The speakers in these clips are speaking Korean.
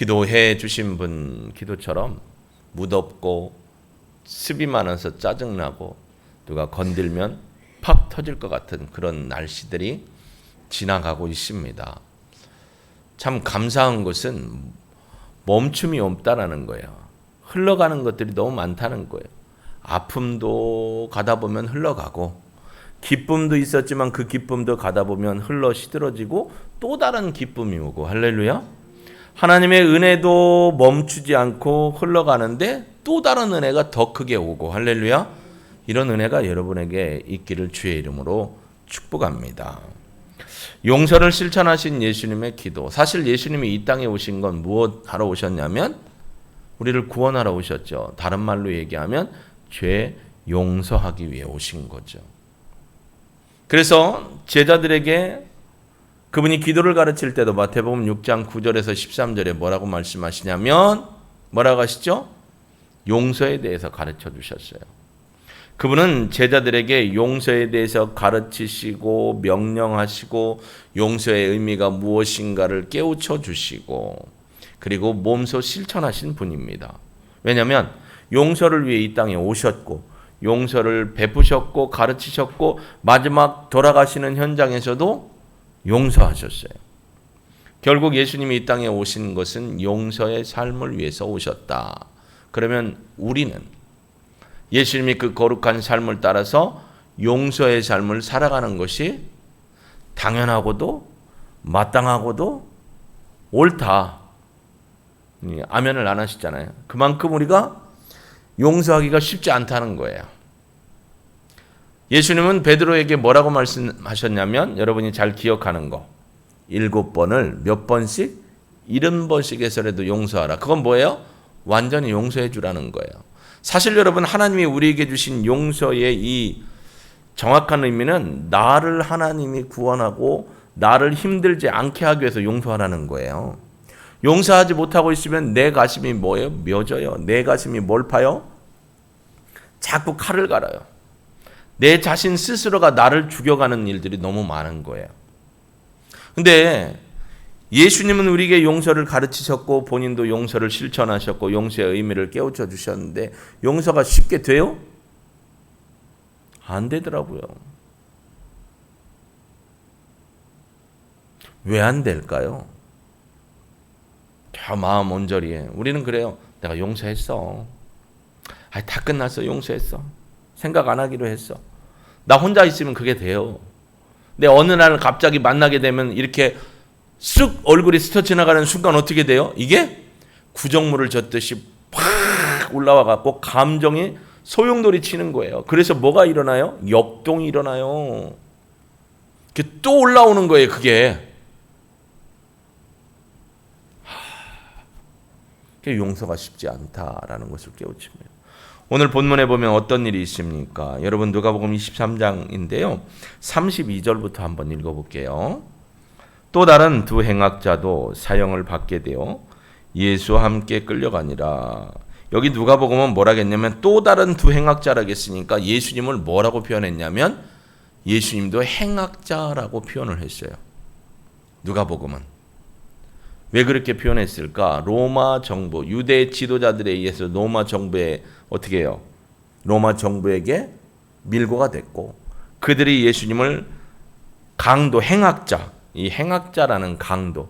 기도해 주신 분 기도처럼 무덥고 습이 많아서 짜증나고 누가 건들면 팍 터질 것 같은 그런 날씨들이 지나가고 있습니다. 참 감사한 것은 멈춤이 없다라는 거예요. 흘러가는 것들이 너무 많다는 거예요. 아픔도 가다 보면 흘러가고 기쁨도 있었지만 그 기쁨도 가다 보면 흘러 시들어지고 또 다른 기쁨이 오고 할렐루야. 하나님의 은혜도 멈추지 않고 흘러가는데 또 다른 은혜가 더 크게 오고 할렐루야. 이런 은혜가 여러분에게 있기를 주의 이름으로 축복합니다. 용서를 실천하신 예수님의 기도. 사실 예수님이 이 땅에 오신 건 무엇하러 오셨냐면 우리를 구원하러 오셨죠. 다른 말로 얘기하면 죄 용서하기 위해 오신 거죠. 그래서 제자들에게 그분이 기도를 가르칠 때도 마태복음 6장 9절에서 13절에 뭐라고 말씀하시냐면 뭐라고 하시죠? 용서에 대해서 가르쳐 주셨어요. 그분은 제자들에게 용서에 대해서 가르치시고 명령하시고 용서의 의미가 무엇인가를 깨우쳐 주시고 그리고 몸소 실천하신 분입니다. 왜냐하면 용서를 위해 이 땅에 오셨고 용서를 베푸셨고 가르치셨고 마지막 돌아가시는 현장에서도 용서하셨어요. 결국 예수님이 이 땅에 오신 것은 용서의 삶을 위해서 오셨다. 그러면 우리는 예수님이 그 거룩한 삶을 따라서 용서의 삶을 살아가는 것이 당연하고도 마땅하고도 옳다. 아멘을 안 하시잖아요. 그만큼 우리가 용서하기가 쉽지 않다는 거예요. 예수님은 베드로에게 뭐라고 말씀하셨냐면 여러분이 잘 기억하는 거 7번을 몇 번씩 70번씩 해서라도 용서하라. 그건 뭐예요? 완전히 용서해 주라는 거예요. 사실 여러분 하나님이 우리에게 주신 용서의 이 정확한 의미는 나를 하나님이 구원하고 나를 힘들지 않게 하기 위해서 용서하라는 거예요. 용서하지 못하고 있으면 내 가슴이 뭐예요? 묘져요. 내 가슴이 뭘 파요? 자꾸 칼을 갈아요. 내 자신 스스로가 나를 죽여가는 일들이 너무 많은 거예요. 근데 예수님은 우리에게 용서를 가르치셨고 본인도 용서를 실천하셨고 용서의 의미를 깨우쳐 주셨는데 용서가 쉽게 돼요? 안 되더라고요. 왜 안 될까요? 저 마음 온전히 우리는 그래요. 내가 용서했어. 다 끝났어. 용서했어. 생각 안 하기로 했어. 나 혼자 있으면 그게 돼요. 근데 어느 날 갑자기 만나게 되면 이렇게 쑥 얼굴이 스쳐 지나가는 순간 어떻게 돼요? 이게 구정물을 젓듯이 팍 올라와 갖고 감정이 소용돌이 치는 거예요. 그래서 뭐가 일어나요? 역동이 일어나요. 또 올라오는 거예요. 그게 용서가 쉽지 않다라는 것을 깨우칩니다. 오늘 본문에 보면 어떤 일이 있습니까? 여러분 누가복음 23장인데요. 32절부터 한번 읽어볼게요. 또 다른 두 행악자도 사형을 받게 되어 예수와 함께 끌려가니라. 여기 누가복음은 뭐라겠냐면 또 다른 두 행악자라겠으니까 예수님을 뭐라고 표현했냐면 예수님도 행악자라고 표현을 했어요. 누가복음은. 왜 그렇게 표현했을까? 로마 정부, 유대 지도자들에 의해서 로마 정부에 어떻게 해요? 로마 정부에게 밀고가 됐고 그들이 예수님을 강도, 행악자, 이 행악자라는 강도,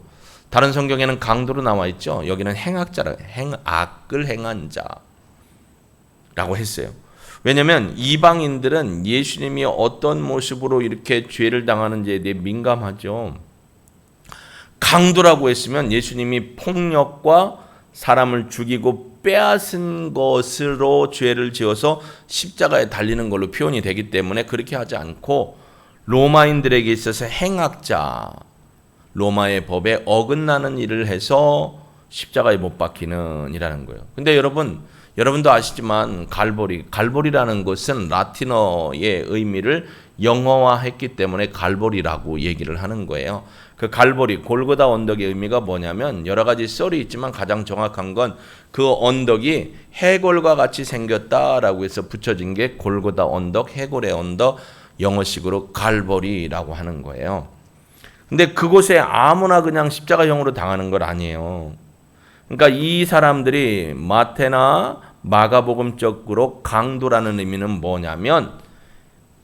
다른 성경에는 강도로 나와 있죠. 여기는 행악자라, 악을 행한 자라고 했어요. 왜냐하면 이방인들은 예수님이 어떤 모습으로 이렇게 죄를 당하는지에 대해 민감하죠. 강도라고 했으면 예수님이 폭력과 사람을 죽이고 빼앗은 것으로 죄를 지어서 십자가에 달리는 걸로 표현이 되기 때문에 그렇게 하지 않고 로마인들에게 있어서 행악자, 로마의 법에 어긋나는 일을 해서 십자가에 못 박히는 이라는 거예요. 근데 여러분도 아시지만 갈보리라는 것은 라틴어의 의미를 영어화했기 때문에 갈보리라고 얘기를 하는 거예요. 그 갈보리, 골고다 언덕의 의미가 뭐냐면 여러 가지 썰이 있지만 가장 정확한 건 그 언덕이 해골과 같이 생겼다라고 해서 붙여진 게 골고다 언덕, 해골의 언덕, 영어식으로 갈보리라고 하는 거예요. 근데 그곳에 아무나 그냥 십자가형으로 당하는 건 아니에요. 그러니까 이 사람들이 마태나 마가복음적으로 강도라는 의미는 뭐냐면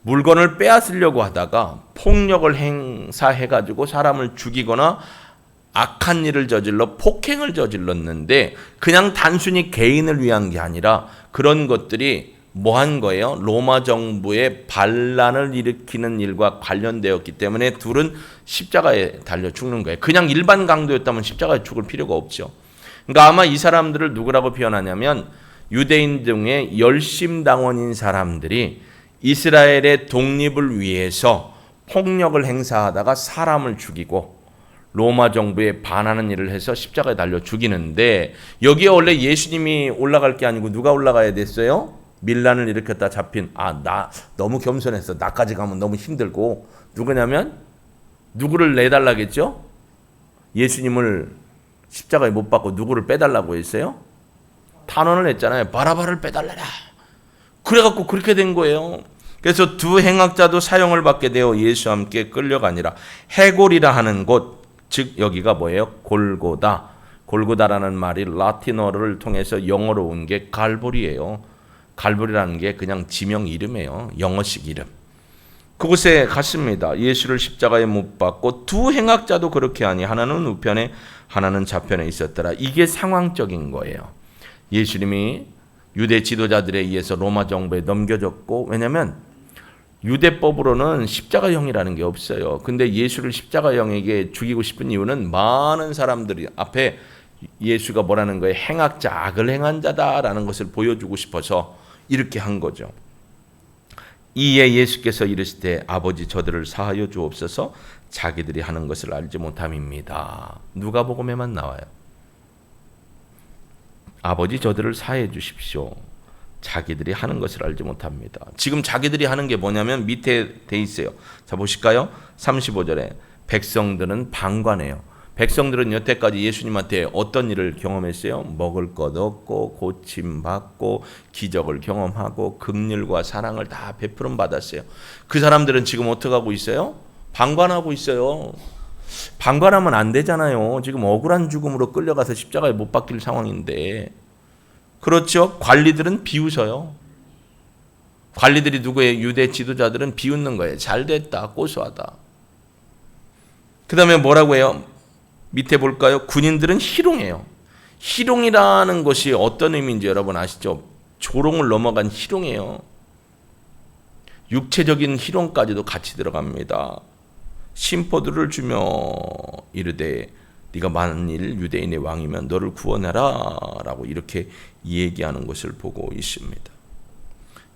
물건을 빼앗으려고 하다가 폭력을 행사해가지고 사람을 죽이거나 악한 일을 저질러 폭행을 저질렀는데 그냥 단순히 개인을 위한 게 아니라 그런 것들이 뭐 한 거예요? 로마 정부의 반란을 일으키는 일과 관련되었기 때문에 둘은 십자가에 달려 죽는 거예요. 그냥 일반 강도였다면 십자가에 죽을 필요가 없죠. 그러니까 아마 이 사람들을 누구라고 표현하냐면 유대인 중에 열심당원인 사람들이 이스라엘의 독립을 위해서 폭력을 행사하다가 사람을 죽이고 로마 정부에 반하는 일을 해서 십자가에 달려 죽이는데 여기에 원래 예수님이 올라갈 게 아니고 누가 올라가야 됐어요? 밀란을 일으켰다 잡힌 나 너무 겸손했어. 나까지 가면 너무 힘들고 누구냐면 누구를 내달라겠죠? 예수님을 십자가에 못 박고 누구를 빼달라고 했어요? 탄원을 했잖아요. 바라바를 빼달라라. 그래갖고 그렇게 된 거예요. 그래서 두 행악자도 사형을 받게 되어 예수와 함께 끌려가니라. 해골이라 하는 곳, 즉 여기가 뭐예요? 골고다. 골고다라는 말이 라틴어를 통해서 영어로 온 게 갈보리예요. 갈보리라는 게 그냥 지명 이름이에요. 영어식 이름. 그곳에 갔습니다. 예수를 십자가에 못 박고 두 행악자도 그렇게 하니 하나는 우편에 하나는 좌편에 있었더라. 이게 상황적인 거예요. 예수님이 유대 지도자들에 의해서 로마 정부에 넘겨졌고 왜냐하면 유대법으로는 십자가형이라는 게 없어요. 근데 예수를 십자가형에게 죽이고 싶은 이유는 많은 사람들이 앞에 예수가 뭐라는 거예요? 행악자, 악을 행한 자다라는 것을 보여주고 싶어서 이렇게 한 거죠. 이에 예수께서 이르시되 아버지 저들을 사하여 주옵소서 자기들이 하는 것을 알지 못함입니다. 누가복음에만 나와요. 아버지 저들을 사해 주십시오. 자기들이 하는 것을 알지 못합니다. 지금 자기들이 하는 게 뭐냐면 밑에 돼 있어요. 자 보실까요? 35절에 백성들은 방관해요. 백성들은 여태까지 예수님한테 어떤 일을 경험했어요? 먹을 것 얻고 고침받고 기적을 경험하고 긍휼과 사랑을 다 베풀음 받았어요. 그 사람들은 지금 어떻게 하고 있어요? 방관하고 있어요. 방관하면 안 되잖아요. 지금 억울한 죽음으로 끌려가서 십자가에 못 박힐 상황인데. 그렇죠? 관리들은 비웃어요. 관리들이 누구예요? 유대 지도자들은 비웃는 거예요. 잘됐다. 고소하다. 그 다음에 뭐라고 해요? 밑에 볼까요? 군인들은 희롱해요. 희롱이라는 것이 어떤 의미인지 여러분 아시죠? 조롱을 넘어간 희롱이에요. 육체적인 희롱까지도 같이 들어갑니다. 심포들을 주며 이르되 네가 만일 유대인의 왕이면 너를 구원하라 라고 이렇게 얘기하는 것을 보고 있습니다.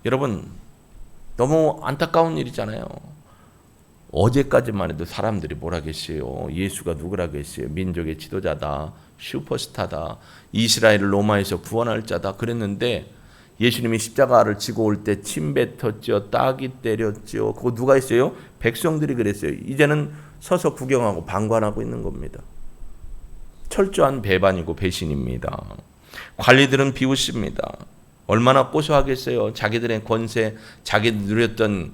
여러분 너무 안타까운 일이잖아요. 어제까지만 해도 사람들이 뭐라 했어요? 예수가 누구라고 했어요? 민족의 지도자다, 슈퍼스타다, 이스라엘을 로마에서 구원할 자다 그랬는데 예수님이 십자가를 지고 올 때 침 뱉었죠. 따기 때렸죠. 그거 누가 했어요? 백성들이 그랬어요. 이제는 서서 구경하고 방관하고 있는 겁니다. 철저한 배반이고 배신입니다. 관리들은 비웃습니다. 얼마나 고소하겠어요. 자기들의 권세, 자기들 누렸던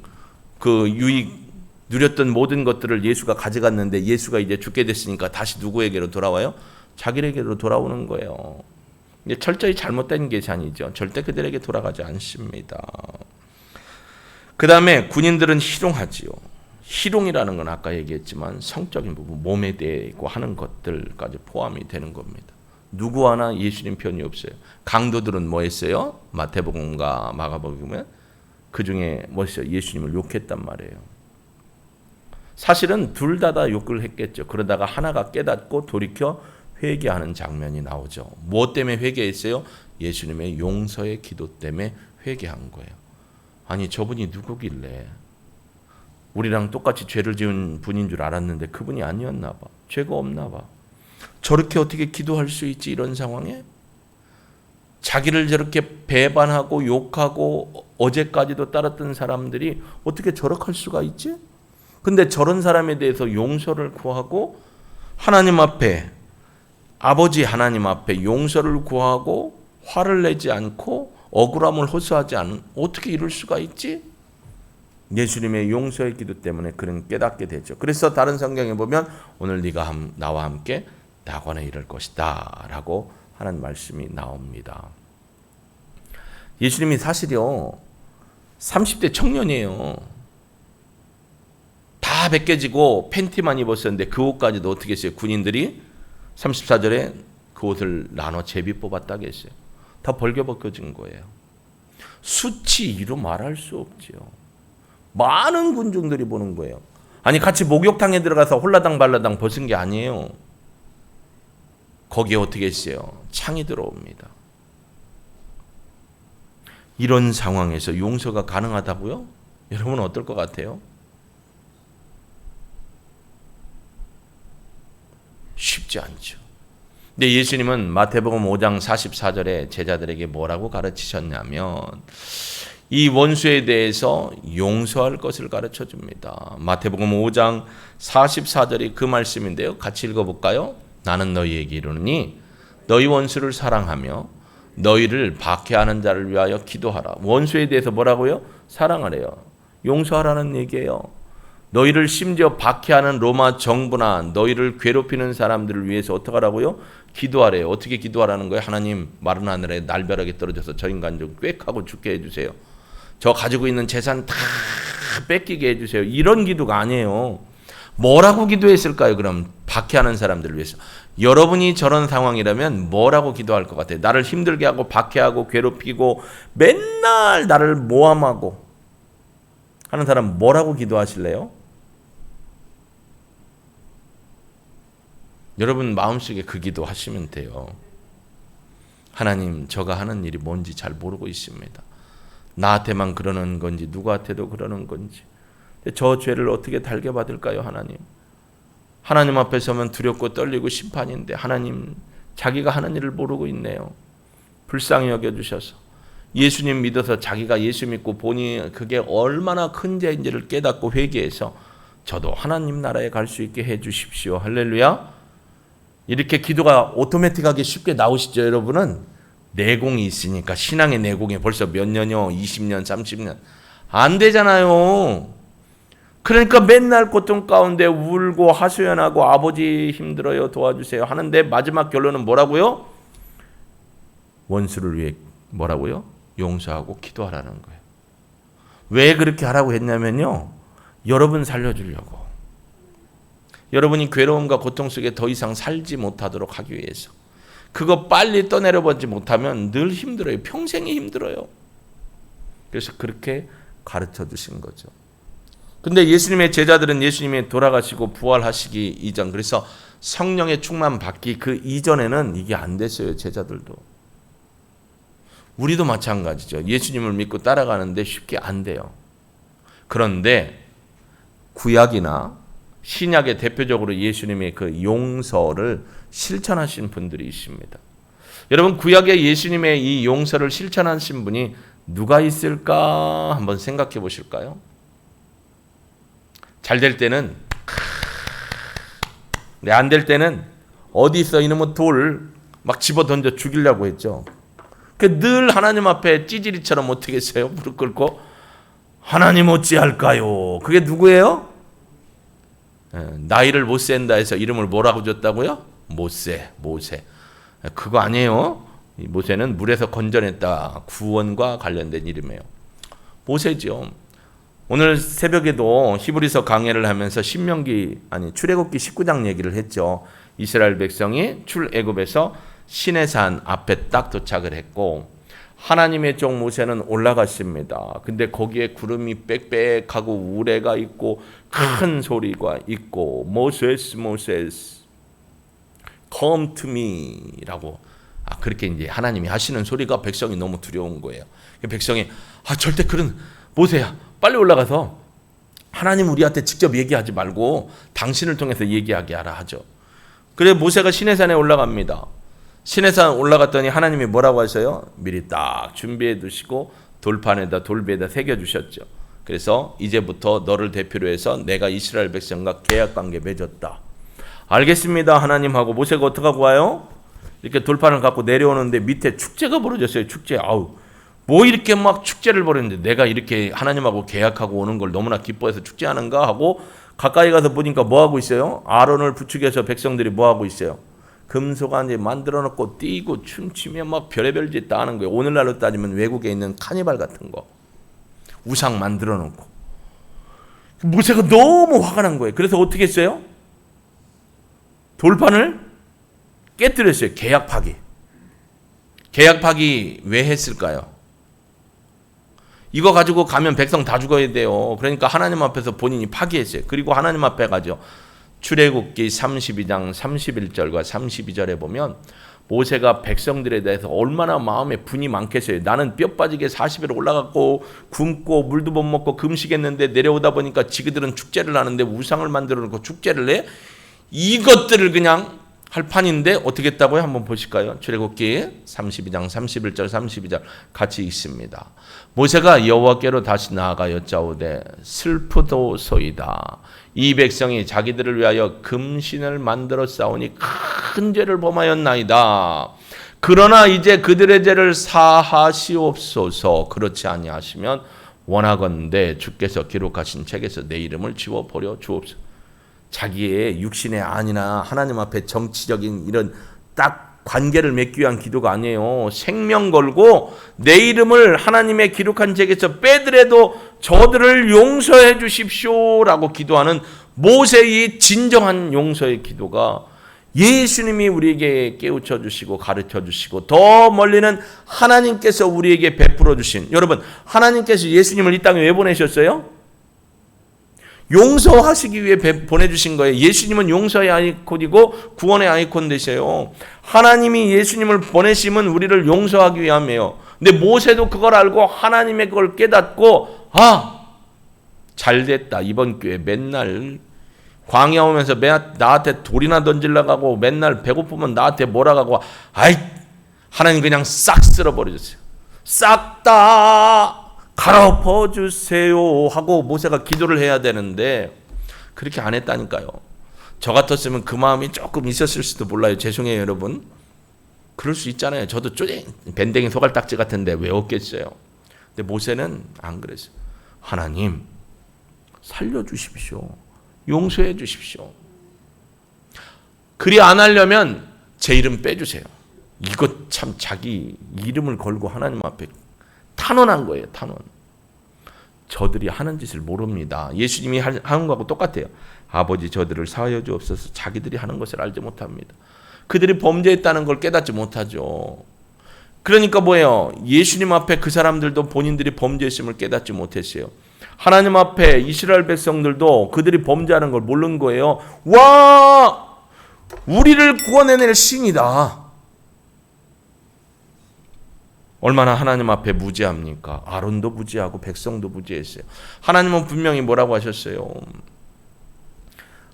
그 유익, 누렸던 모든 것들을 예수가 가져갔는데 예수가 이제 죽게 됐으니까 다시 누구에게로 돌아와요? 자기에게로 돌아오는 거예요. 철저히 잘못된 계산이죠. 절대 그들에게 돌아가지 않습니다. 그 다음에 군인들은 희롱하지요. 희롱이라는 건 아까 얘기했지만 성적인 부분, 몸에 대고 하는 것들까지 포함이 되는 겁니다. 누구 하나 예수님 편이 없어요. 강도들은 뭐 했어요? 마태복음과 마가복음에 그 중에 뭐 했어요? 예수님을 욕했단 말이에요. 사실은 둘 다 욕을 했겠죠. 그러다가 하나가 깨닫고 돌이켜 회개하는 장면이 나오죠. 무엇 때문에 회개했어요? 예수님의 용서의 기도 때문에 회개한 거예요. 아니 저분이 누구길래 우리랑 똑같이 죄를 지은 분인 줄 알았는데 그분이 아니었나 봐. 죄가 없나 봐. 저렇게 어떻게 기도할 수 있지 이런 상황에? 자기를 저렇게 배반하고 욕하고 어제까지도 따랐던 사람들이 어떻게 저렇게 할 수가 있지? 근데 저런 사람에 대해서 용서를 구하고 하나님 앞에 아버지 하나님 앞에 용서를 구하고 화를 내지 않고 억울함을 호소하지 않은 어떻게 이럴 수가 있지? 예수님의 용서의 기도 때문에 그는 깨닫게 되죠. 그래서 다른 성경에 보면 오늘 네가 나와 함께 낙원에 이를 것이다 라고 하는 말씀이 나옵니다. 예수님이 사실요 30대 청년이에요. 다 벗겨지고 팬티만 입었었는데 그 옷까지도 어떻게 했어요? 군인들이 34절에 그 옷을 나눠 제비 뽑았다고 했어요. 다 벌겨벗겨진 거예요. 수치로 말할 수 없지요. 많은 군중들이 보는 거예요. 아니 같이 목욕탕에 들어가서 홀라당 발라당 벗은 게 아니에요. 거기에 어떻게 했어요? 창이 들어옵니다. 이런 상황에서 용서가 가능하다고요? 여러분은 어떨 것 같아요? 쉽지 않죠. 근데 예수님은 마태복음 5장 44절에 제자들에게 뭐라고 가르치셨냐면 이 원수에 대해서 용서할 것을 가르쳐 줍니다. 마태복음 5장 44절이 그 말씀인데요. 같이 읽어볼까요? 나는 너희에게 이르노니 너희 원수를 사랑하며 너희를 박해하는 자를 위하여 기도하라. 원수에 대해서 뭐라고요? 사랑하래요. 용서하라는 얘기예요. 너희를 심지어 박해하는 로마 정부나 너희를 괴롭히는 사람들을 위해서 어떻게 하라고요? 기도하래요. 어떻게 기도하라는 거예요? 하나님 마른 하늘에 날벼락이 떨어져서 저 인간 좀 꽥하고 죽게 해주세요. 저 가지고 있는 재산 다 뺏기게 해주세요. 이런 기도가 아니에요. 뭐라고 기도했을까요? 그럼 박해하는 사람들을 위해서. 여러분이 저런 상황이라면 뭐라고 기도할 것 같아요? 나를 힘들게 하고 박해하고 괴롭히고 맨날 나를 모함하고 하는 사람 뭐라고 기도하실래요? 여러분 마음속에 그 기도 하시면 돼요. 하나님, 저가 하는 일이 뭔지 잘 모르고 있습니다. 나한테만 그러는 건지 누구한테도 그러는 건지 저 죄를 어떻게 달게 받을까요? 하나님. 하나님 앞에 서면 두렵고 떨리고 심판인데 하나님 자기가 하는 일을 모르고 있네요. 불쌍히 여겨주셔서 예수님 믿어서 자기가 예수 믿고 보니 그게 얼마나 큰 죄인지를 깨닫고 회개해서 저도 하나님 나라에 갈 수 있게 해 주십시오. 할렐루야. 이렇게 기도가 오토매틱하게 쉽게 나오시죠. 여러분은 내공이 있으니까. 신앙의 내공이 벌써 몇 년이요? 20년 30년 안 되잖아요. 그러니까 맨날 고통 가운데 울고 하소연하고 아버지 힘들어요 도와주세요 하는데 마지막 결론은 뭐라고요? 원수를 위해 뭐라고요? 용서하고 기도하라는 거예요. 왜 그렇게 하라고 했냐면요, 여러분 살려주려고. 여러분이 괴로움과 고통 속에 더 이상 살지 못하도록 하기 위해서. 그거 빨리 떠내려보지 못하면 늘 힘들어요. 평생이 힘들어요. 그래서 그렇게 가르쳐 주신 거죠. 근데 예수님의 제자들은 예수님이 돌아가시고 부활하시기 이전, 그래서 성령의 충만 받기 그 이전에는 이게 안 됐어요. 제자들도. 우리도 마찬가지죠. 예수님을 믿고 따라가는데 쉽게 안 돼요. 그런데 구약이나 신약의 대표적으로 예수님의 그 용서를 실천하신 분들이 있습니다. 여러분, 구약의 예수님의 이 용서를 실천하신 분이 누가 있을까 한번 생각해 보실까요? 잘 될 때는 안 될 때는 어디 있어 이놈의 돌 막 집어 던져 죽이려고 했죠. 늘 하나님 앞에 찌질이처럼 어떻게 했어요? 무릎 꿇고 하나님 어찌할까요? 그게 누구예요? 나이를 못 센다 해서 이름을 뭐라고 줬다고요? 모세. 그거 아니에요. 이 모세는 물에서 건져냈다. 구원과 관련된 이름이에요. 모세죠. 오늘 새벽에도 히브리서 강해를 하면서 출애굽기 19장 얘기를 했죠. 이스라엘 백성이 출애굽에서 시내산 앞에 딱 도착을 했고 하나님의 종 모세는 올라갔습니다. 근데 거기에 구름이 빽빽하고 우레가 있고 큰 소리가 있고 모세스 come to me 라고 그렇게 이제 하나님이 하시는 소리가 백성이 너무 두려운 거예요. 백성이 절대 그런 모세야 빨리 올라가서 하나님 우리한테 직접 얘기하지 말고 당신을 통해서 얘기하게 하라 하죠. 그래 모세가 시내산에 올라갑니다. 시내산 올라갔더니 하나님이 뭐라고 하셔요? 미리 딱 준비해 두시고 돌판에다 돌배에다 새겨 주셨죠. 그래서 이제부터 너를 대표로 해서 내가 이스라엘 백성과 계약관계 맺었다. 알겠습니다 하나님 하고 모세가 어떻게 하고 와요? 이렇게 돌판을 갖고 내려오는데 밑에 축제가 벌어졌어요. 축제. 뭐 이렇게 막 축제를 벌였는데 내가 이렇게 하나님하고 계약하고 오는 걸 너무나 기뻐해서 축제하는가 하고 가까이 가서 보니까 뭐 하고 있어요? 아론을 부축해서 백성들이 뭐 하고 있어요? 금소가 이제 만들어 놓고 뛰고 춤추며 막 별의별 짓 다 하는 거예요. 오늘날로 따지면 외국에 있는 카니발 같은 거. 우상 만들어 놓고. 모세가 너무 화가 난 거예요. 그래서 어떻게 했어요? 돌판을 깨뜨렸어요. 계약 파기. 계약 파기 왜 했을까요? 이거 가지고 가면 백성 다 죽어야 돼요. 그러니까 하나님 앞에서 본인이 파기했어요. 그리고 하나님 앞에 가죠. 출애굽기 32장 31절과 32절에 보면 모세가 백성들에 대해서 얼마나 마음에 분이 많겠어요. 나는 뼈 빠지게 40일 올라갔고 굶고 물도 못 먹고 금식했는데 내려오다 보니까 지그들은 축제를 하는데 우상을 만들어 놓고 축제를 해? 이것들을 그냥 할 판인데 어떻게 했다고요? 한번 보실까요? 출애굽기 32장 31절 32절 같이 있습니다. 모세가 여호와께로 다시 나아가 여짜오되 슬프도소이다. 이 백성이 자기들을 위하여 금신을 만들어 싸우니 큰 죄를 범하였나이다. 그러나 이제 그들의 죄를 사하시옵소서. 그렇지 아니하시면 원하건대 주께서 기록하신 책에서 내 이름을 지워버려 주옵소서. 자기의 육신의 안이나 하나님 앞에 정치적인 이런 딱 관계를 맺기 위한 기도가 아니에요. 생명 걸고 내 이름을 하나님의 기록한 책에서 빼더라도 저들을 용서해 주십시오라고 기도하는 모세의 진정한 용서의 기도가 예수님이 우리에게 깨우쳐 주시고 가르쳐 주시고 더 멀리는 하나님께서 우리에게 베풀어 주신, 여러분 하나님께서 예수님을 이 땅에 왜 보내셨어요? 용서하시기 위해 보내주신 거예요. 예수님은 용서의 아이콘이고 구원의 아이콘 되세요. 하나님이 예수님을 보내심은 우리를 용서하기 위함이에요. 근데 모세도 그걸 알고 하나님의 그걸 깨닫고 잘됐다. 이번 교회 맨날 광야 오면서 나한테 돌이나 던질라고 하고 맨날 배고프면 나한테 몰아가고 하나님 그냥 싹 쓸어버려줬어요. 싹 다 갈아엎어주세요 하고 모세가 기도를 해야 되는데 그렇게 안 했다니까요. 저 같았으면 그 마음이 조금 있었을 수도 몰라요. 죄송해요 여러분. 그럴 수 있잖아요. 저도 밴댕이 소갈딱지 같은데 왜 없겠어요. 근데 모세는 안 그랬어요. 하나님 살려주십시오. 용서해 주십시오. 그리 안 하려면 제 이름 빼주세요. 이것 참 자기 이름을 걸고 하나님 앞에 탄원한 거예요. 탄원. 저들이 하는 짓을 모릅니다. 예수님이 하는 거하고 똑같아요. 아버지 저들을 사하여 주옵소서. 자기들이 하는 것을 알지 못합니다. 그들이 범죄했다는 걸 깨닫지 못하죠. 그러니까 뭐예요? 예수님 앞에 그 사람들도 본인들이 범죄했음을 깨닫지 못했어요. 하나님 앞에 이스라엘 백성들도 그들이 범죄하는 걸 모르는 거예요. 와! 우리를 구원해낼 신이다. 얼마나 하나님 앞에 무지합니까? 아론도 무지하고 백성도 무지했어요. 하나님은 분명히 뭐라고 하셨어요?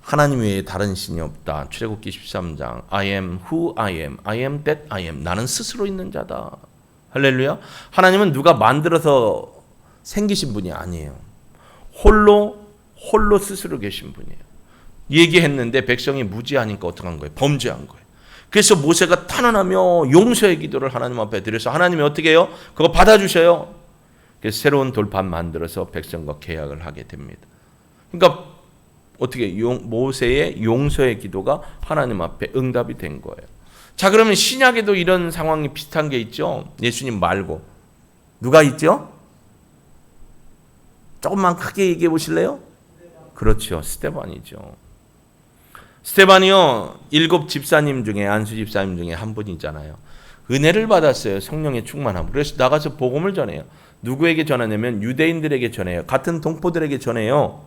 하나님 외에 다른 신이 없다. 출애굽기 13장 I am who I am. I am that I am. 나는 스스로 있는 자다. 할렐루야. 하나님은 누가 만들어서 생기신 분이 아니에요. 홀로 스스로 계신 분이에요. 얘기했는데 백성이 무지하니까 어떡한 거예요? 범죄한 거예요. 그래서 모세가 탄원하며 용서의 기도를 하나님 앞에 드려서 하나님이 어떻게 해요? 그거 받아주셔요. 그래서 새로운 돌판 만들어서 백성과 계약을 하게 됩니다. 그러니까 어떻게 모세의 용서의 기도가 하나님 앞에 응답이 된 거예요. 자, 그러면 신약에도 이런 상황이 비슷한 게 있죠. 예수님 말고 누가 있죠? 조금만 크게 얘기해 보실래요? 그렇죠. 스데반이죠. 스데반이요 7 집사님 중에 안수 집사님 중에 한 분이잖아요. 은혜를 받았어요. 성령의 충만함. 그래서 나가서 복음을 전해요. 누구에게 전하냐면 유대인들에게 전해요. 같은 동포들에게 전해요.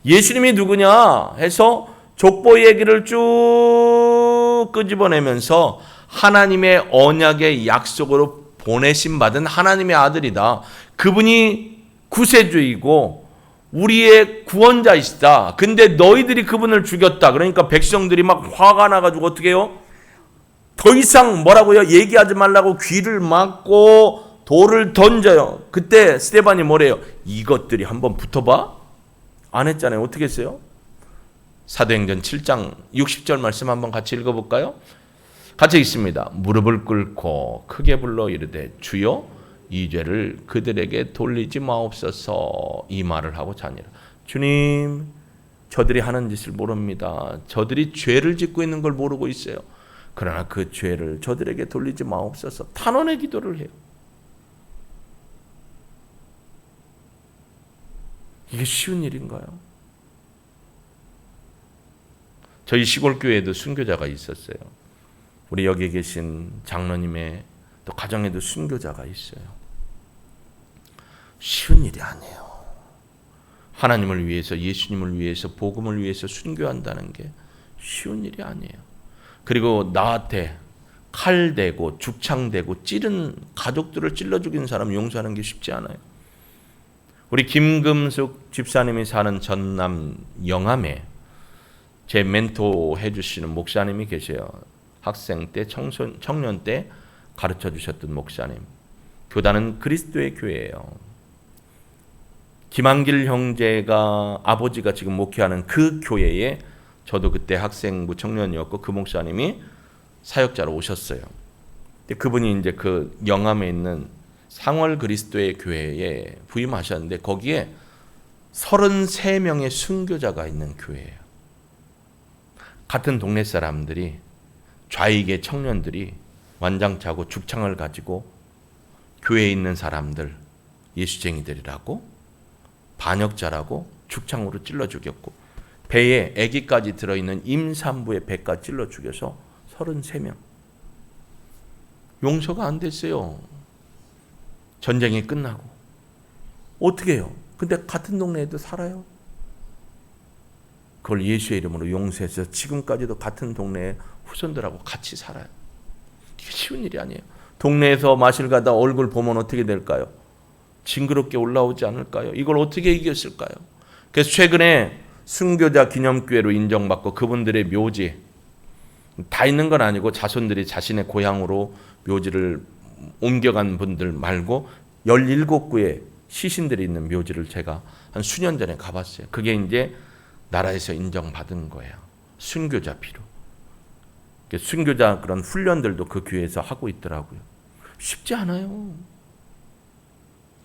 예수님이 누구냐 해서 족보 얘기를 쭉 끄집어내면서 하나님의 언약의 약속으로 보내심 받은 하나님의 아들이다. 그분이 구세주이고 우리의 구원자이시다. 근데 너희들이 그분을 죽였다. 그러니까 백성들이 막 화가 나가지고 어떻게 해요? 더 이상 뭐라고요? 얘기하지 말라고 귀를 막고 돌을 던져요. 그때 스데반이 뭐래요? 이것들이 한번 붙어봐? 안 했잖아요. 어떻게 했어요? 사도행전 7장 60절 말씀 한번 같이 읽어볼까요? 같이 읽습니다. 무릎을 꿇고 크게 불러 이르되 주여 이 죄를 그들에게 돌리지 마옵소서. 이 말을 하고 자니라. 주님, 저들이 하는 짓을 모릅니다. 저들이 죄를 짓고 있는 걸 모르고 있어요. 그러나 그 죄를 저들에게 돌리지 마옵소서. 탄원의 기도를 해요. 이게 쉬운 일인가요? 저희 시골 교회에도 순교자가 있었어요. 우리 여기 계신 장로님의 또 가정에도 순교자가 있어요. 쉬운 일이 아니에요. 하나님을 위해서, 예수님을 위해서, 복음을 위해서 순교한다는 게 쉬운 일이 아니에요. 그리고 나한테 칼 대고 죽창 대고 찌른 가족들을 찔러 죽인 사람 용서하는 게 쉽지 않아요. 우리 김금숙 집사님이 사는 전남 영암에 제 멘토 해주시는 목사님이 계세요. 학생 때, 청년 때 가르쳐 주셨던 목사님. 교단은 그리스도의 교회예요. 김한길 형제가 아버지가 지금 목회하는 그 교회에 저도 그때 학생부 청년이었고 그 목사님이 사역자로 오셨어요. 근데 그분이 이제 그 영암에 있는 상월 그리스도의 교회에 부임하셨는데 거기에 33명의 순교자가 있는 교회예요. 같은 동네 사람들이 좌익의 청년들이 완장차고 죽창을 가지고 교회에 있는 사람들 예수쟁이들이라고 반역자라고 죽창으로 찔러 죽였고 배에 아기까지 들어있는 임산부의 배까지 찔러 죽여서 33명. 용서가 안 됐어요. 전쟁이 끝나고. 어떻게 해요? 근데 같은 동네에도 살아요. 그걸 예수의 이름으로 용서해서 지금까지도 같은 동네에 후손들하고 같이 살아요. 이게 쉬운 일이 아니에요. 동네에서 마실 가다 얼굴 보면 어떻게 될까요? 징그럽게 올라오지 않을까요? 이걸 어떻게 이겼을까요? 그래서 최근에 순교자 기념교회로 인정받고 그분들의 묘지 다 있는 건 아니고 자손들이 자신의 고향으로 묘지를 옮겨간 분들 말고 17구의 시신들이 있는 묘지를 제가 한 수년 전에 가봤어요. 그게 이제 나라에서 인정받은 거예요. 순교자 피로. 순교자 그런 훈련들도 그 교회에서 하고 있더라고요. 쉽지 않아요.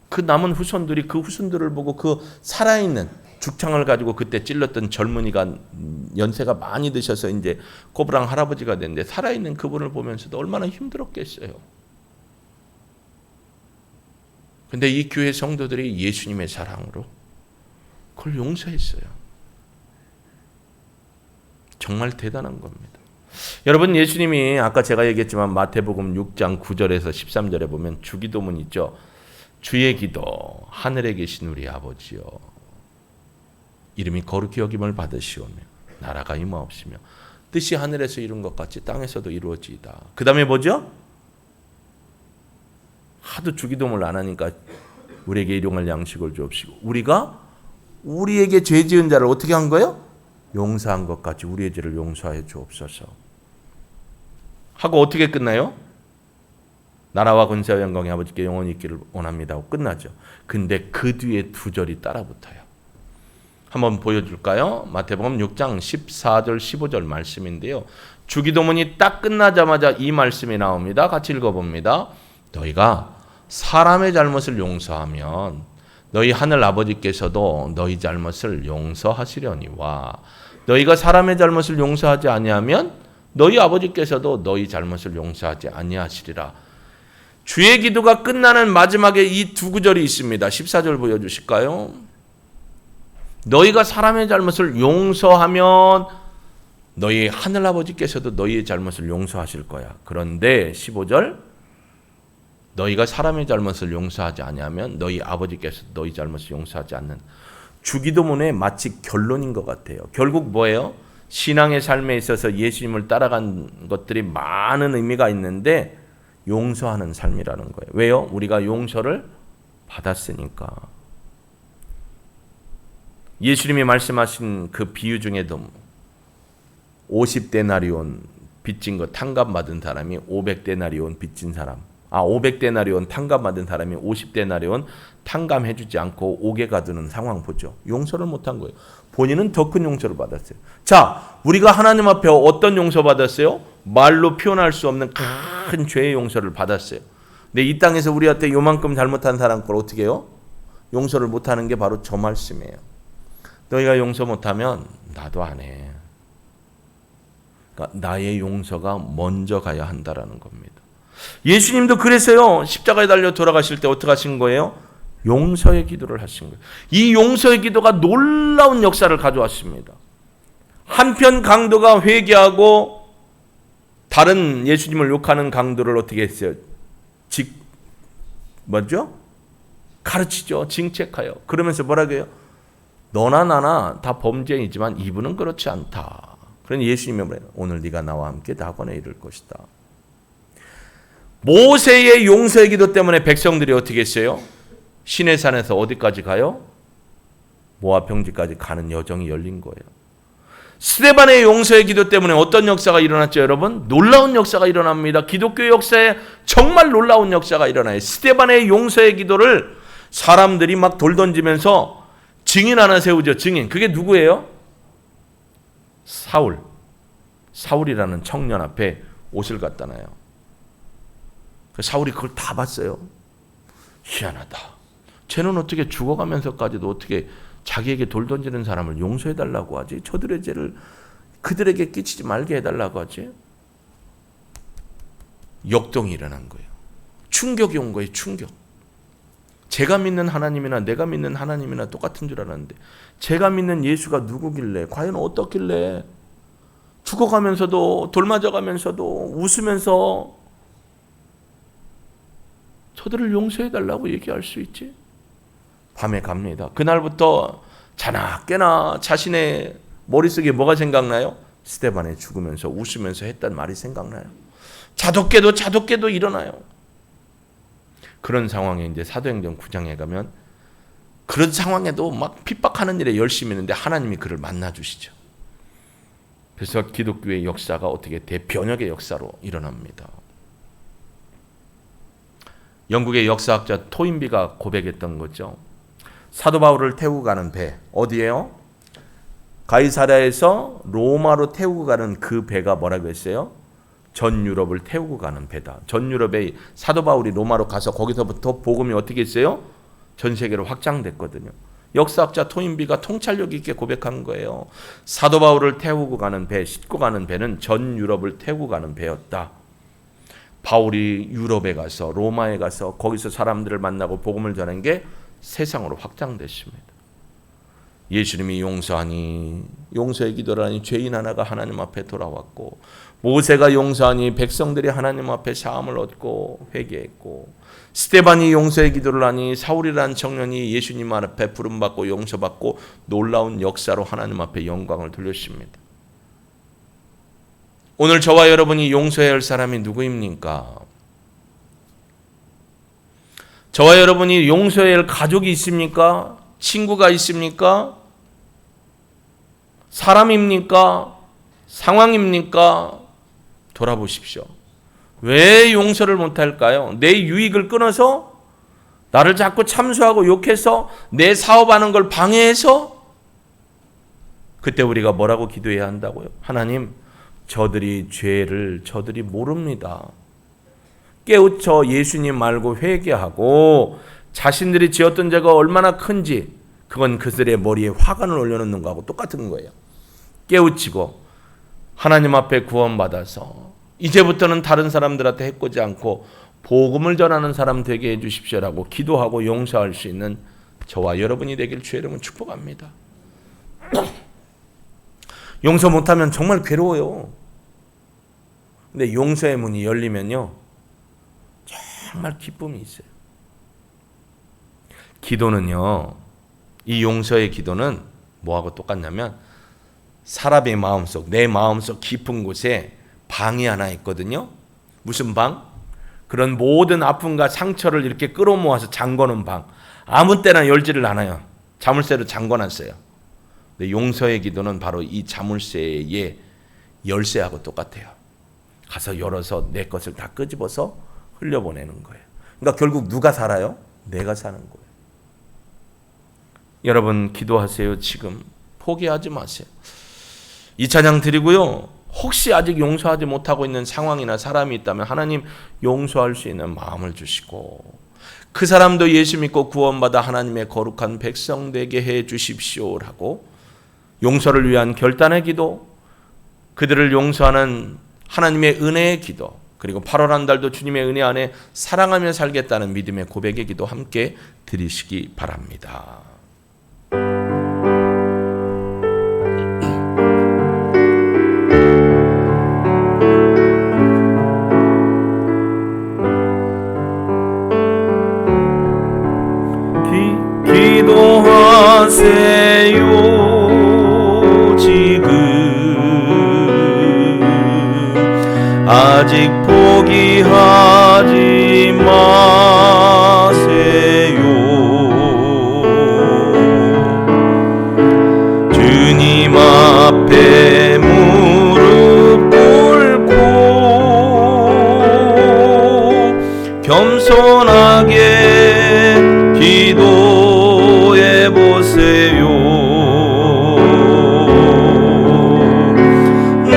그 남은 후손들이 그 후손들을 보고 그 살아있는 죽창을 가지고 그때 찔렀던 젊은이가 연세가 많이 드셔서 이제 꼬부랑 할아버지가 됐는데 살아있는 그분을 보면서도 얼마나 힘들었겠어요. 근데 이 교회 성도들이 예수님의 사랑으로 그걸 용서했어요. 정말 대단한 겁니다. 여러분, 예수님이 아까 제가 얘기했지만 마태복음 6장 9절에서 13절에 보면 주기도문 있죠. 주의 기도, 하늘에 계신 우리 아버지여, 이름이 거룩히 여김을 받으시오며 나라가 임하옵시며 뜻이 하늘에서 이룬 것 같이 땅에서도 이루어지이다. 그 다음에 뭐죠? 하도 주기도문을 안 하니까 우리에게 일용할 양식을 주옵시고 우리가 우리에게 죄 지은 자를 어떻게 한 거예요? 용서한 것 같이 우리의 죄를 용서하여 주옵소서 하고 어떻게 끝나요? 나라와 권세와 영광이 아버지께 영원히 있기를 원합니다 하고 끝나죠. 근데 그 뒤에 두 절이 따라붙어요. 한번 보여줄까요? 마태복음 6장 14절 15절 말씀인데요. 주기도문이 딱 끝나자마자 이 말씀이 나옵니다. 같이 읽어봅니다. 너희가 사람의 잘못을 용서하면 너희 하늘 아버지께서도 너희 잘못을 용서하시려니와 너희가 사람의 잘못을 용서하지 아니하면 너희 아버지께서도 너희 잘못을 용서하지 아니하시리라. 주의 기도가 끝나는 마지막에 이 두 구절이 있습니다. 14절 보여주실까요? 너희가 사람의 잘못을 용서하면 너희 하늘 아버지께서도 너희의 잘못을 용서하실 거야. 그런데 15절 너희가 사람의 잘못을 용서하지 아니하면 너희 아버지께서 너희 잘못을 용서하지 않는 주기도문의 마치 결론인 것 같아요. 결국 뭐예요? 신앙의 삶에 있어서 예수님을 따라간 것들이 많은 의미가 있는데 용서하는 삶이라는 거예요. 왜요? 우리가 용서를 받았으니까. 예수님이 말씀하신 그 비유 중에도 50데나리온 빚진 거 탕감받은 사람이 500데나리온 빚진 사람 500데나리온 탕감받은 사람이 50데나리온 탕감해주지 않고 옥에 가두는 상황 보죠. 용서를 못한 거예요. 본인은 더 큰 용서를 받았어요. 자, 우리가 하나님 앞에 어떤 용서 받았어요? 말로 표현할 수 없는 큰 죄의 용서를 받았어요. 근데 이 땅에서 우리한테 요만큼 잘못한 사람 걸 어떻게 해요? 용서를 못하는 게 바로 저 말씀이에요. 너희가 용서 못하면 나도 안 해. 그러니까 나의 용서가 먼저 가야 한다라는 겁니다. 예수님도 그랬어요. 십자가에 달려 돌아가실 때 어떻게 하신 거예요? 용서의 기도를 하신 거예요. 이 용서의 기도가 놀라운 역사를 가져왔습니다. 한편 강도가 회개하고 다른 예수님을 욕하는 강도를 어떻게 했어요? 가르치죠. 징책하여. 그러면서 뭐라고 해요? 너나 나나 다 범죄이지만 이분은 그렇지 않다. 그러니 예수님이 뭐래요? 오늘 네가 나와 함께 낙원에 이를 것이다. 모세의 용서의 기도 때문에 백성들이 어떻게 했어요? 시내산에서 어디까지 가요? 모압 평지까지 가는 여정이 열린 거예요. 스데반의 용서의 기도 때문에 어떤 역사가 일어났죠, 여러분? 놀라운 역사가 일어납니다. 기독교 역사에 정말 놀라운 역사가 일어나요. 스데반의 용서의 기도를 사람들이 막 돌 던지면서 증인 하나 세우죠. 증인. 그게 누구예요? 사울이라는 청년 앞에 옷을 갖다 놔요. 사울이 그걸 다 봤어요. 희한하다. 쟤는 어떻게 죽어가면서까지도 어떻게 자기에게 돌 던지는 사람을 용서해달라고 하지? 저들의 죄를 그들에게 끼치지 말게 해달라고 하지? 역동이 일어난 거예요. 충격이 온 거예요. 충격. 제가 믿는 하나님이나 내가 믿는 하나님이나 똑같은 줄 알았는데 제가 믿는 예수가 누구길래, 과연 어떻길래 죽어가면서도 돌 맞아가면서도 웃으면서 저들을 용서해달라고 얘기할 수 있지? 밤에 갑니다. 그날부터 자나깨나 자신의 머릿속에 뭐가 생각나요? 스데반이 죽으면서 웃으면서 했단 말이 생각나요. 자독게도 일어나요. 그런 상황에 이제 사도행전 9장에 가면 그런 상황에도 막 핍박하는 일에 열심히 있는데 하나님이 그를 만나주시죠. 그래서 기독교의 역사가 어떻게 대변혁의 역사로 일어납니다. 영국의 역사학자 토인비가 고백했던 거죠. 사도 바울을 태우고 가는 배, 어디예요? 가이사랴에서 로마로 태우고 가는 그 배가 뭐라고 했어요? 전 유럽을 태우고 가는 배다. 전 유럽에 사도 바울이 로마로 가서 거기서부터 복음이 어떻게 했어요? 전 세계로 확장됐거든요. 역사학자 토인비가 통찰력 있게 고백한 거예요. 사도 바울을 태우고 가는 배, 싣고 가는 배는 전 유럽을 태우고 가는 배였다. 바울이 유럽에 가서 로마에 가서 거기서 사람들을 만나고 복음을 전한 게 세상으로 확장됐습니다. 예수님이 용서하니, 용서의 기도를 하니 죄인 하나가 하나님 앞에 돌아왔고, 모세가 용서하니 백성들이 하나님 앞에 사함을 얻고 회개했고, 스데반이 용서의 기도를 하니 사울이라는 청년이 예수님 앞에 부름받고 용서받고 놀라운 역사로 하나님 앞에 영광을 돌렸습니다. 오늘 저와 여러분이 용서해야 할 사람이 누구입니까? 저와 여러분이 용서해야 할 가족이 있습니까? 친구가 있습니까? 사람입니까? 상황입니까? 돌아보십시오. 왜 용서를 못할까요? 내 유익을 끊어서 나를 자꾸 참수하고 욕해서 내 사업하는 걸 방해해서 그때 우리가 뭐라고 기도해야 한다고요? 하나님, 저들이 죄를 저들이 모릅니다. 깨우쳐 예수님 말고 회개하고 자신들이 지었던 죄가 얼마나 큰지 그건 그들의 머리에 화관을 올려놓는 거하고 똑같은 거예요. 깨우치고 하나님 앞에 구원받아서 이제부터는 다른 사람들한테 해코지 않고 복음을 전하는 사람 되게 해주십시오라고 기도하고 용서할 수 있는 저와 여러분이 되길 주의 이름으로 축복합니다. 용서 못하면 정말 괴로워요. 근데 용서의 문이 열리면요 정말 기쁨이 있어요. 기도는요, 이 용서의 기도는 뭐하고 똑같냐면 사람의 마음속, 내 마음속 깊은 곳에 방이 하나 있거든요. 무슨 방? 그런 모든 아픔과 상처를 이렇게 끌어모아서 잠궈놓은 방. 아무 때나 열지를 않아요. 자물쇠로 잠궈놨어요. 근데 용서의 기도는 바로 이 자물쇠의 열쇠하고 똑같아요. 가서 열어서 내 것을 다 끄집어서 흘려보내는 거예요. 그러니까 결국 누가 살아요? 내가 사는 거예요. 여러분 기도하세요. 지금 포기하지 마세요. 이 찬양 드리고요. 혹시 아직 용서하지 못하고 있는 상황이나 사람이 있다면 하나님 용서할 수 있는 마음을 주시고 그 사람도 예수 믿고 구원받아 하나님의 거룩한 백성 되게 해 주십시오라고 용서를 위한 결단의 기도, 그들을 용서하는 하나님의 은혜의 기도, 그리고 8월 한 달도 주님의 은혜 안에 사랑하며 살겠다는 믿음의 고백의 기도 함께 드리시기 바랍니다. 기도하세요. 지금 아직 포기하지 마세요. 주님 앞에 무릎 꿇고 겸손하게 기도해 보세요. 내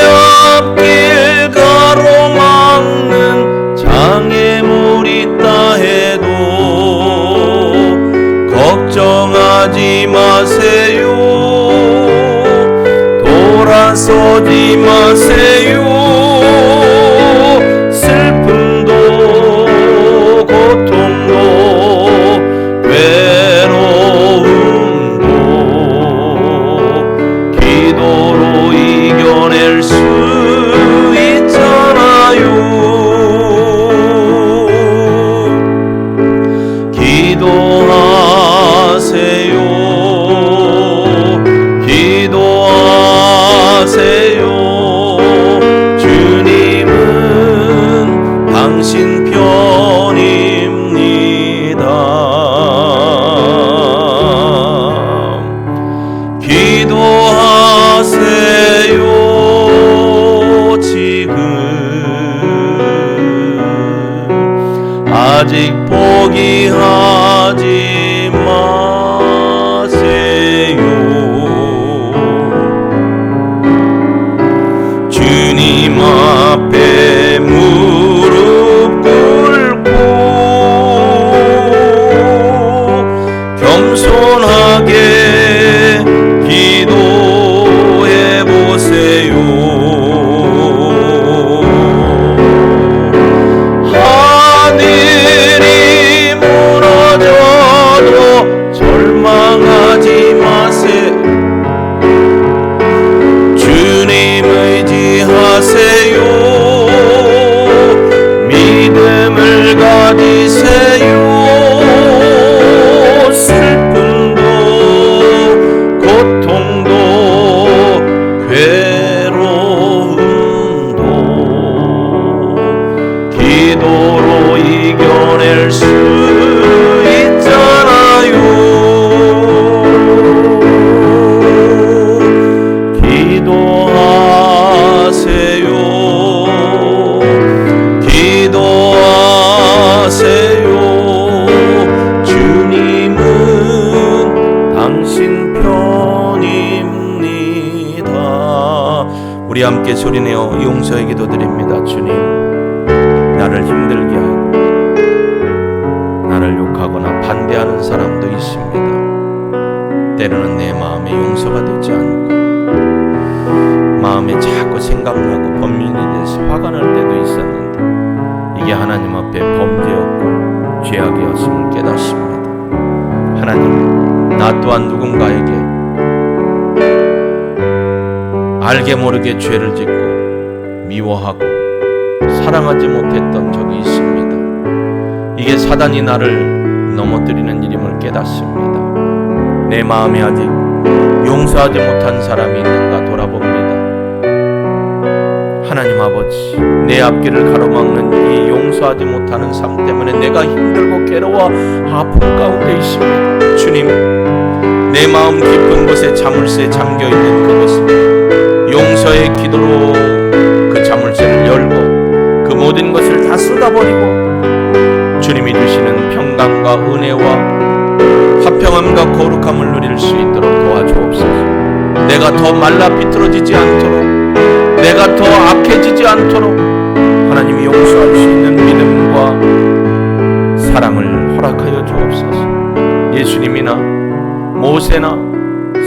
앞길 가로막는 장애물이 있다 해도 걱정하지 마세요. 돌아서지 마세요. 슬픔도 고통도 외로움도 기도로 이겨낼 수 있잖아요. 기도하세요. 기도하세요. 주님은 당신 편입니다. 기도하세요. 지금 아직 포기하지 마세요. 주님 앞에 무릎 꿇고 겸손하게 기도해 보세요. 하늘이 무너져도 절망하지 마세요. 주님 의지하세요. 믿음을 가지세요. 슬픔도 고통도 괴로움도 기도로 이겨낼 수 있잖아요. 기도하세요. 기도하세요. 주님은 당신 편입니다. 우리 함께 소리내어 용서의 기도 드립니다. 주님, 나를 힘들게 하고 나를 욕하거나 반대하는 사람도 있습니다. 때로는 내 마음에 용서가 되지 않고 마음에 자꾸 생각나고 번민이 돼서 화가 날 때도 있었는데 이게 하나님 앞에 범죄였고 죄악이었음을 깨닫습니다. 하나님, 나 또한 누군가에게 알게 모르게 죄를 짓고 미워하고 사랑하지 못했던 적이 있습니다. 이게 사단이 나를 넘어뜨리는 일임을 깨닫습니다. 내 마음에 아직 용서하지 못한 사람이 있는가 돌아봅니다. 하나님 아버지, 내 앞길을 가로막는 이 용서하지 못하는 삶 때문에 내가 힘들고 괴로워 아픔 가운데 있습니다. 주님, 내 마음 깊은 곳에 자물쇠에 잠겨있는 그곳을 용서의 기도로 그 자물쇠를 열고 그 모든 것을 다 쏟아버리고 주님이 주시는 평강과 은혜와 화평함과 거룩함을 누릴 수 있도록 도와주옵소서. 내가 더 말라 비틀어지지 않도록, 내가 더 악해지지 않도록 하나님이 용서할 수 있는 믿음과 사랑을 허락하여 주옵소서. 예수님이나 모세나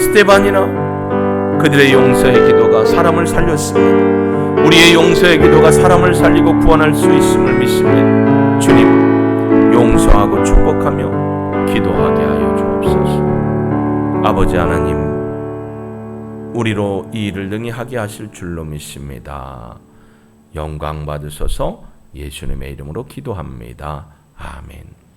스데반이나 그들의 용서의 기도가 사람을 살렸습니다. 우리의 용서의 기도가 사람을 살리고 구원할 수 있음을 믿습니다. 주님, 용서하고 축복하며 기도하게 하여 주옵소서. 아버지 하나님, 우리로 이 일을 능히 하게 하실 줄로 믿습니다. 영광 받으소서. 예수님의 이름으로 기도합니다. 아멘.